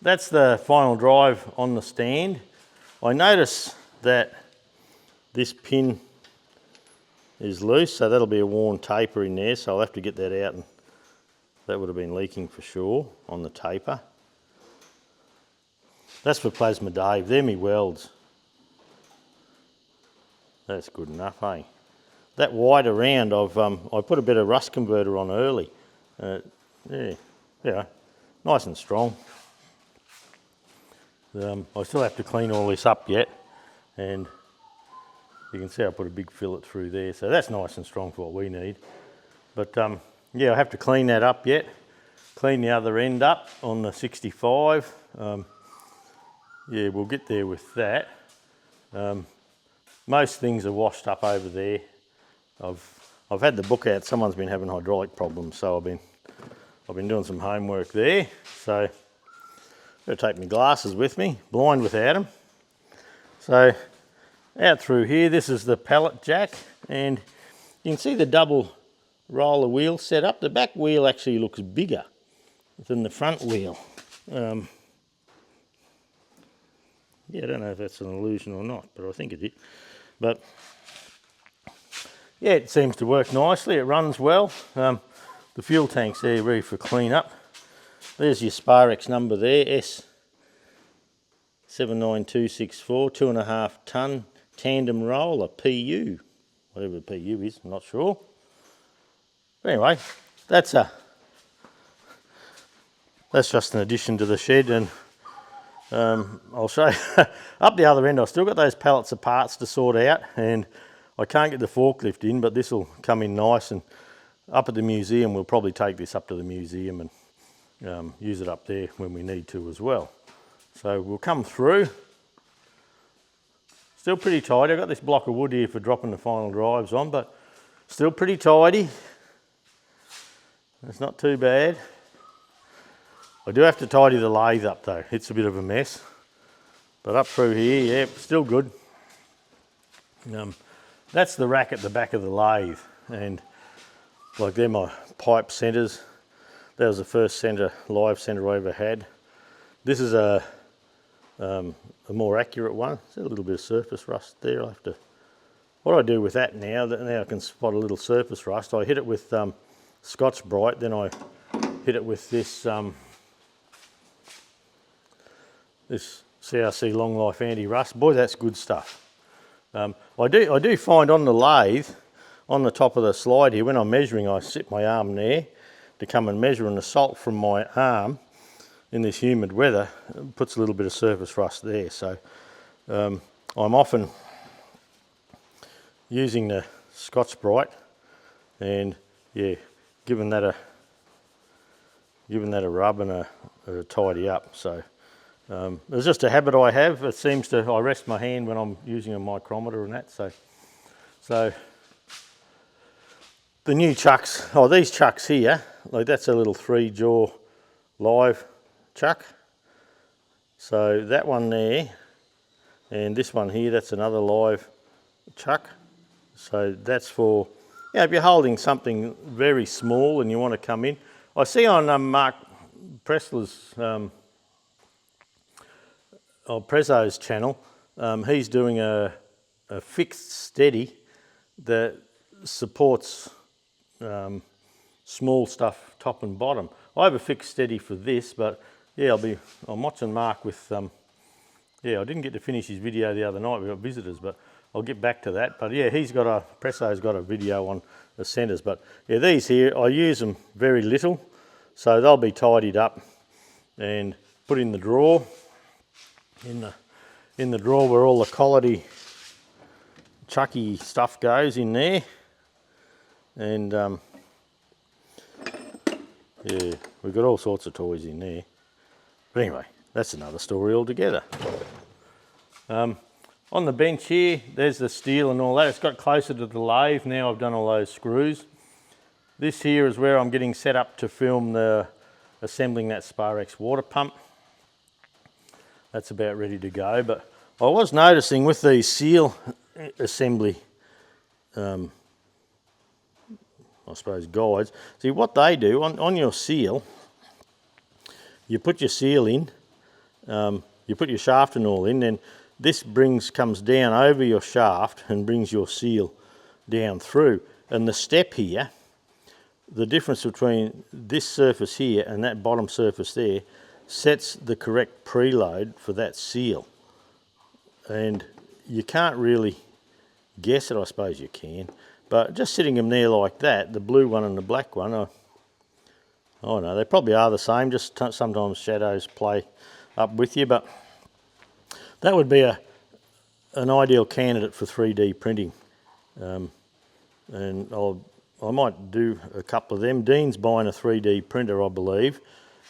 that's the final drive on the stand. I notice that this pin is loose, so that'll be a worn taper in there, so I'll have to get that out, and that would have been leaking for sure on the taper. That's for Plasma Dave, they're me welds. That's good enough, eh? That wide around, I put a bit of rust converter on early. Yeah, nice and strong. I still have to clean all this up yet, and you can see I put a big fillet through there, so that's nice and strong for what we need. But yeah, I have to clean that up yet. Clean the other end up on the 65. Yeah, we'll get there with that. Most things are washed up over there. I've had the book out. Someone's been having hydraulic problems, so I've been doing some homework there. So I'm going to take my glasses with me, blind without them. So out through here, this is the Pallet Jack, and you can see the double roller wheel set up. The back wheel actually looks bigger than the front wheel. Yeah, I don't know if that's an illusion or not, but I think it did. But yeah, it seems to work nicely. It runs well. The fuel tank's there ready for clean up. There's your Sparex number there, S79264, 2.5 tonne tandem roller, PU, whatever the PU is, I'm not sure. But anyway, that's just an addition to the shed, and I'll show you up the other end. I've still got those pallets of parts to sort out, and I can't get the forklift in, but this will come in nice, and up at the museum we'll probably take this up to the museum and use it up there when we need to as well. So we'll come through. Still pretty tidy. I've got this block of wood here for dropping the final drives on, but still pretty tidy. It's not too bad. I do have to tidy the lathe up though. It's a bit of a mess. But up through here, yeah, still good. That's the rack at the back of the lathe, and like they're my pipe centres. That was the first live centre I ever had. This is a more accurate one. There's a little bit of surface rust there. What I do with that now I can spot a little surface rust. I hit it with Scotch Brite, then I hit it with this this CRC Long Life Anti-Rust. Boy, that's good stuff. I do find on the lathe, on the top of the slide here, when I'm measuring, I sit my arm there to come and measure, and the salt from my arm in this humid weather puts a little bit of surface rust there. So I'm often using the Scotch Brite, and yeah, giving that a rub and a tidy up. So it's just a habit I have. It seems to, I rest my hand when I'm using a micrometer and that. So the new chucks, these chucks here, like that's a little 3-jaw live chuck. So that one there, and this one here, that's another live chuck. So that's for, if you're holding something very small and you want to come in. I see on Mark Pressler's, Prezzo's channel, he's doing a fixed steady that supports small stuff top and bottom. I have a fixed steady for this, but yeah, I'm watching Mark with, yeah, I didn't get to finish his video the other night, we got visitors, but I'll get back to that. But yeah, Prezzo's got a video on the centres, but yeah, these here, I use them very little, so they'll be tidied up and put in the drawer, in the drawer where all the quality chucky stuff goes in there. And yeah, we've got all sorts of toys in there. But anyway, that's another story altogether. On the bench here, there's the steel and all that. It's got closer to the lathe now. I've done all those screws. This here is where I'm getting set up to film assembling that Sparex water pump. That's about ready to go. But I was noticing with these seal assembly, I suppose guides, see what they do on your seal, you put your seal in, you put your shaft and all in, then this comes down over your shaft and brings your seal down through. And the step here, the difference between this surface here and that bottom surface there sets the correct preload for that seal. And you can't really guess it, I suppose you can, but just sitting them there like that, the blue one and the black one, I don't know, they probably are the same, just sometimes shadows play up with you, but that would be an ideal candidate for 3D printing. And I might do a couple of them. Dean's buying a 3D printer, I believe,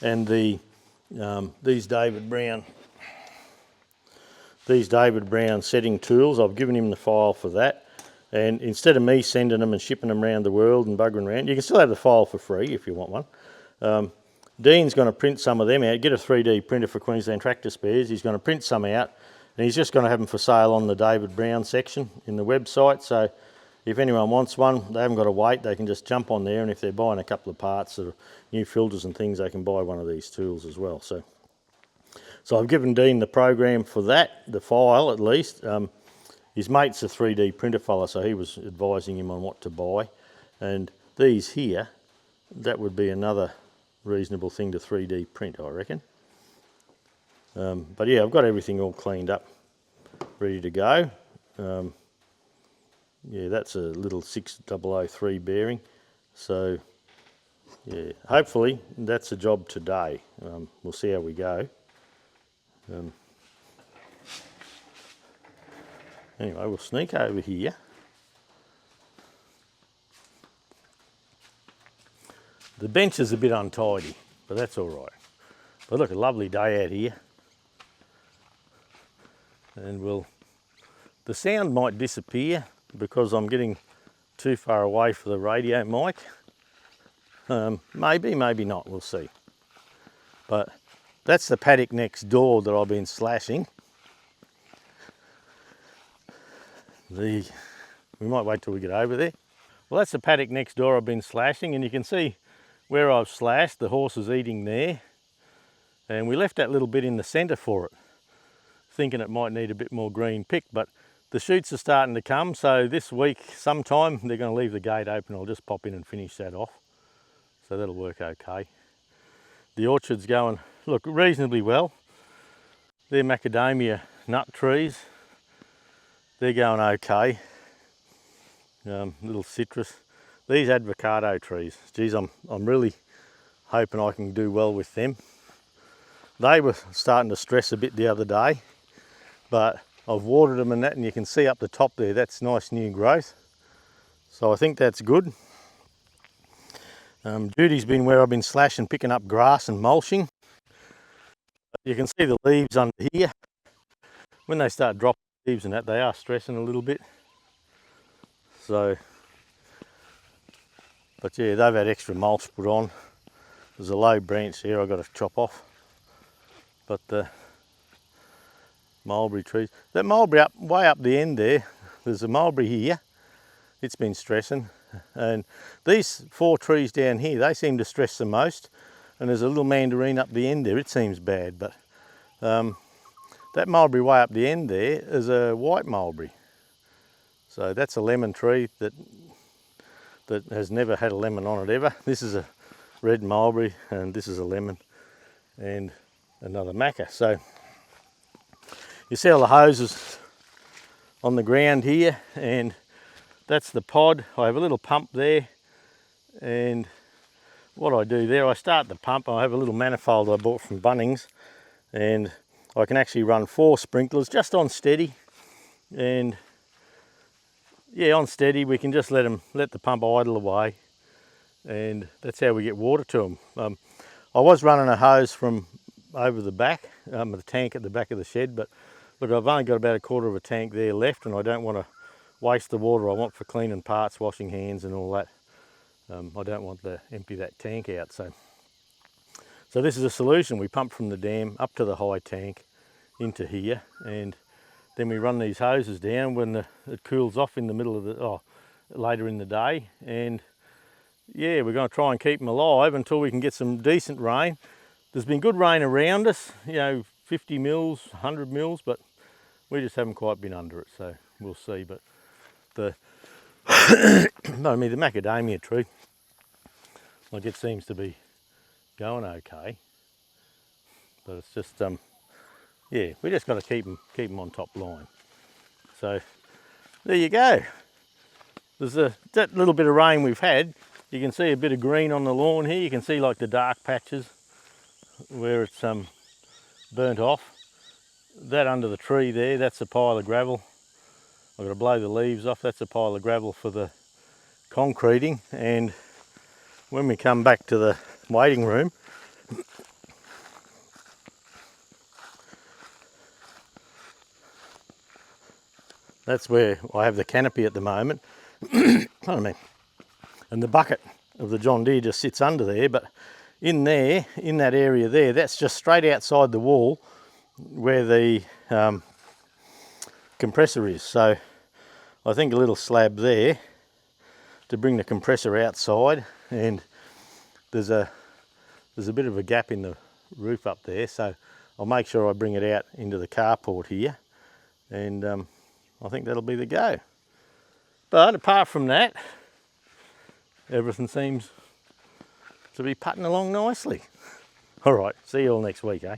and these David Brown setting tools, I've given him the file for that. And instead of me sending them and shipping them around the world and buggering around, you can still have the file for free if you want one. Dean's going to print some of them out, get a 3D printer for Queensland Tractor Spares. He's going to print some out, and he's just going to have them for sale on the David Brown section in the website. So if anyone wants one, they haven't got to wait, they can just jump on there, and if they're buying a couple of parts or new filters and things, they can buy one of these tools as well. So I've given Dean the program for that, the file at least. His mate's a 3D printer fella, so he was advising him on what to buy. And these here, that would be another reasonable thing to 3D print, I reckon. But yeah, I've got everything all cleaned up, ready to go. Yeah, that's a little 6003 bearing. So yeah, hopefully that's a job today. We'll see how we go. Anyway, we'll sneak over here. The bench is a bit untidy, but that's all right. But look, a lovely day out here. And the sound might disappear because I'm getting too far away for the radio mic. Maybe, maybe not, we'll see. But that's the paddock next door that I've been slashing. We might wait till we get over there. Well, that's the paddock next door I've been slashing, and you can see where I've slashed, the horse is eating there. And we left that little bit in the centre for it, thinking it might need a bit more green pick, but the shoots are starting to come, so this week sometime they're going to leave the gate open. I'll just pop in and finish that off. So that'll work okay. The orchard's going, look, reasonably well. They're macadamia nut trees. They're going okay. Little citrus. These avocado trees, geez, I'm really hoping I can do well with them. They were starting to stress a bit the other day, but I've watered them and that, and you can see up the top there, that's nice new growth. So I think that's good. Judy's been where I've been slashing, picking up grass and mulching. You can see the leaves under here. When they start dropping leaves and that, they are stressing a little bit. So, but yeah, they've had extra mulch put on. There's a low branch here I've got to chop off. But the mulberry trees, that mulberry way up the end there, there's a mulberry here. It's been stressing. And these 4 trees down here, they seem to stress the most. And there's a little mandarin up the end there, it seems bad, but that mulberry way up the end there is a white mulberry. So that's a lemon tree that has never had a lemon on it ever. This is a red mulberry, and this is a lemon, and another maca. So you see all the hoses on the ground here, and that's the pod. I have a little pump there, and what I do there, I start the pump. I have a little manifold I bought from Bunnings, and I can actually run 4 sprinklers just on steady. And yeah, on steady, we can just let the pump idle away, and that's how we get water to them. I was running a hose from over the back, the tank at the back of the shed, but look, I've only got about a quarter of a tank there left, and I don't want to waste the water I want for cleaning parts, washing hands and all that. I don't want to empty that tank out. So this is a solution. We pump from the dam up to the high tank into here, and then we run these hoses down when it cools off in the middle of later in the day. And yeah, we're going to try and keep them alive until we can get some decent rain. There's been good rain around us, you know, 50 mils, 100 mils, but we just haven't quite been under it, so we'll see. But the, no, I mean, the macadamia tree, like it seems to be going okay, but it's just, yeah, we just got to keep them on top line. So there you go. There's that little bit of rain we've had. You can see a bit of green on the lawn here. You can see like the dark patches where it's burnt off. That under the tree there, that's a pile of gravel. I've got to blow the leaves off. That's a pile of gravel for the concreting. And when we come back to the waiting room, that's where I have the canopy at the moment. Pardon me. And the bucket of the John Deere just sits under there, but in there, in that area there, that's just straight outside the wall where the compressor is. So I think a little slab there to bring the compressor outside, and there's a bit of a gap in the roof up there, so I'll make sure I bring it out into the carport here, and I think that'll be the go. But apart from that, everything seems to be putting along nicely. All right, see you all next week, eh?